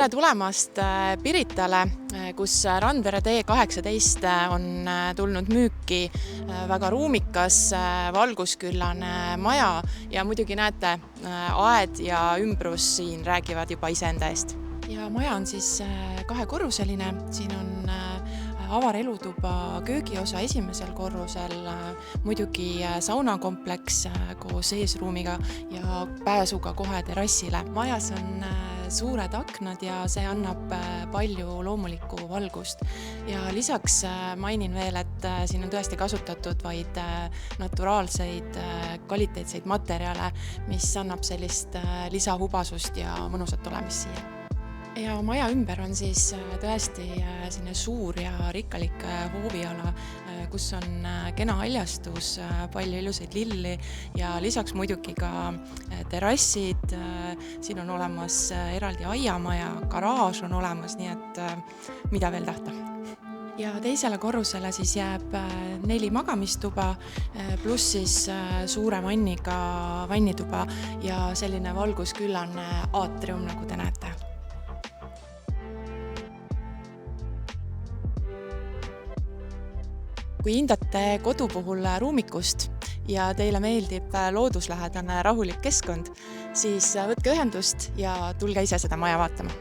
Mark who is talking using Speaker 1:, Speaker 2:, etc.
Speaker 1: Tere tulemast Piritale, kus Randvere tee 18 on tulnud müüki väga ruumikas, valgusküllane maja ja muidugi näete, aed ja ümbrus siin räägivad juba iseenda eest. Ja maja on siis kahekorruseline, siin on avar elutuba köögiosa esimesel korrusel, muidugi saunakompleks koos eesruumiga ja pääsuga kohe terrassile. Majas on suured aknad ja see annab palju loomulikku valgust. Ja lisaks mainin veel, et siin on tõesti kasutatud vaid naturaalseid, kvaliteetseid materjale, mis annab sellist lisahubasust ja mõnusat olemist siia. Ja maja ümber on siis tõesti selline suur ja rikkalik hooviala, kus on kena haljastus, palju ilusaid lilli ja lisaks muidugi ka terrassid. Siin on olemas eraldi aiamaja, garaaž on olemas, nii et mida veel tahta. Ja teisele korrusele siis jääb 4 magamistuba, pluss siis suure vanniga vannituba ja selline valgusküllane aatrium, nagu te näete. Kui hindate kodu puhul ruumikust ja teile meeldib looduslähedane rahulik keskkond, siis võtke ühendust ja tulge ise seda maja vaatama.